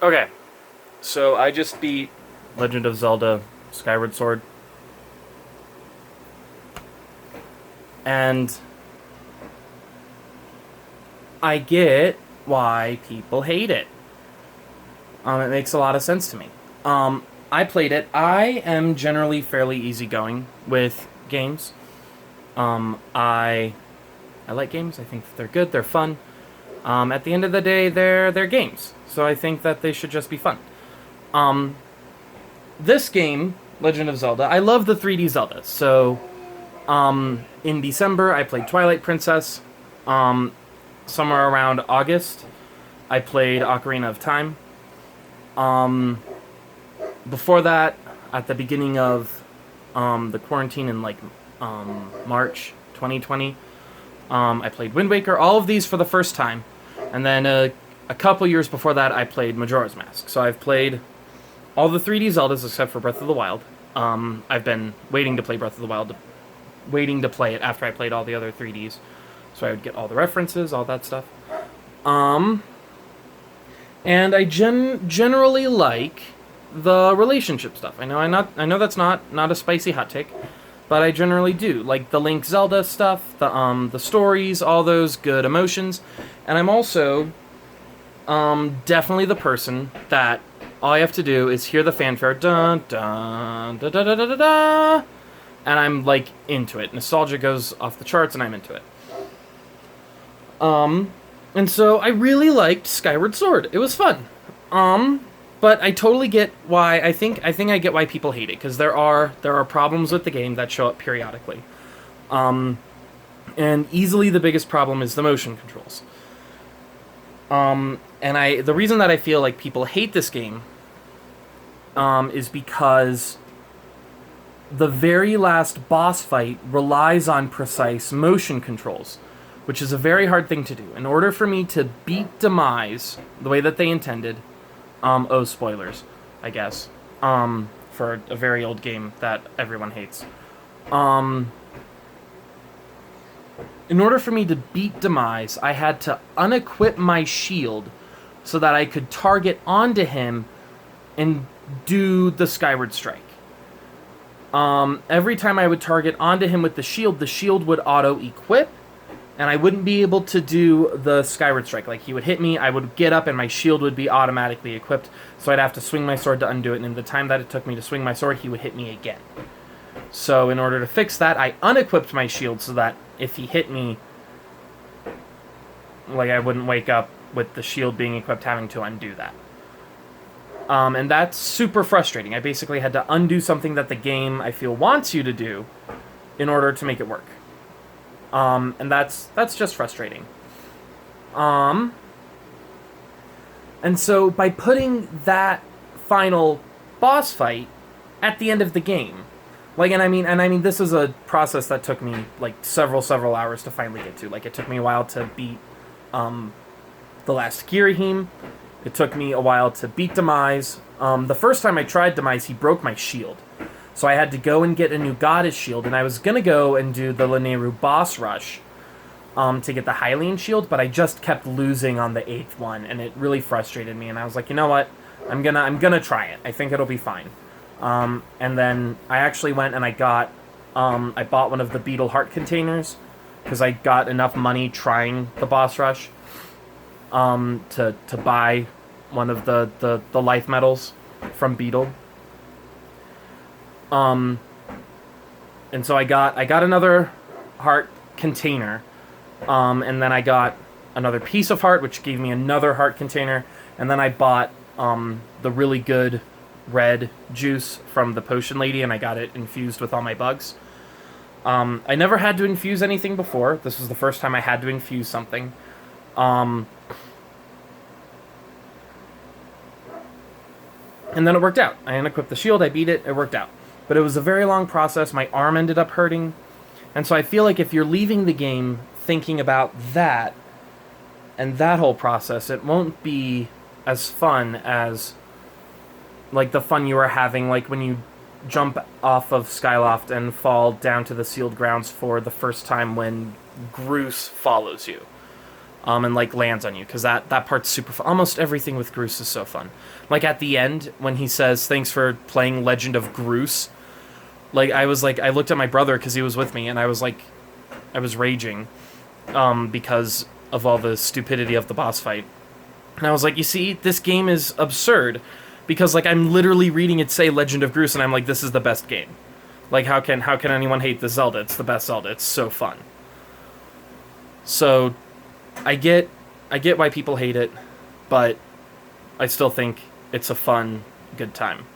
Okay, so I just beat Legend of Zelda Skyward Sword, and I get why people hate it. It makes a lot of sense to me. I played it. I am generally fairly easygoing with games. I like games. I think that they're good. They're fun. At the end of the day, they're games. So I think that they should just be fun. Um, this game, Legend of Zelda, I love the 3D Zelda. So, in December, I played Twilight Princess. Somewhere around August, I played Ocarina of Time. Um, Before that, at the beginning of the quarantine in March 2020, I played Wind Waker. All of these for the first time, and then a couple years before that, I played Majora's Mask. So I've played all the 3D Zeldas except for Breath of the Wild. I've been waiting to play Breath of the Wild, waiting to play it after I played all the other 3Ds, so I would get all the references, all that stuff. Um, and I generally like the relationship stuff. I know that's not a spicy hot take, but I generally do like the Link Zelda stuff, the stories, all those good emotions, and I'm also definitely the person that all I have to do is hear the fanfare, dun dun da da da da da da, and I'm like into it. Nostalgia goes off the charts, and I'm into it. And so I really liked Skyward Sword. It was fun. But I totally get why. I get why people hate it, because there are problems with the game that show up periodically. And easily the biggest problem is the motion controls. And the reason that I feel like people hate this game, is because the very last boss fight relies on precise motion controls, which is a very hard thing to do. In order for me to beat Demise the way that they intended, spoilers, I guess, for a very old game that everyone hates. In order for me to beat Demise, I had to unequip my shield so that I could target onto him and do the Skyward Strike. Every time I would target onto him with the shield would auto-equip, and I wouldn't be able to do the Skyward Strike. Like, he would hit me, I would get up, and my shield would be automatically equipped, so I'd have to swing my sword to undo it, and in the time that it took me to swing my sword, he would hit me again. So in order to fix that, I unequipped my shield so that if he hit me, like, I wouldn't wake up with the shield being equipped having to undo that. And that's super frustrating. I basically had to undo something that the game, I feel, wants you to do in order to make it work. And that's just frustrating. And so by putting that final boss fight at the end of the game, like, and I mean, this is a process that took me like several hours to finally get to. Like, it took me a while to beat the last Girahim. It took me a while to beat Demise. The first time I tried Demise, he broke my shield. So I had to go and get a new goddess shield, and I was going to go and do the Lanayru boss rush to get the Hylian shield, but I just kept losing on the 8th one, and it really frustrated me, and I was like, you know what? I'm gonna try it. I think it'll be fine. And then I actually went and I bought one of the Beetle Heart containers, because I got enough money trying the boss rush to buy one of the life medals from Beetle. And so I got another heart container, and then I got another piece of heart, which gave me another heart container, and then I bought the really good red juice from the potion lady, and I got it infused with all my bugs. I never had to infuse anything before. This was the first time I had to infuse something. And then it worked out. I unequipped the shield, I beat it, it worked out. But it was a very long process, my arm ended up hurting, and so I feel like if you're leaving the game thinking about that, and that whole process, it won't be as fun as, like, the fun you were having, like, when you jump off of Skyloft and fall down to the sealed grounds for the first time when Groose follows you. and like lands on you, because that part's super fun. Almost everything with Groose is so fun. Like at the end when he says thanks for playing Legend of Groose, like I looked at my brother because he was with me, and I was raging, because of all the stupidity of the boss fight, and I was like, you see, this game is absurd, because like I'm literally reading it say Legend of Groose, and I'm like, this is the best game. Like how can anyone hate this Zelda? It's the best Zelda. It's so fun. So I get why people hate it, but I still think it's a fun, good time.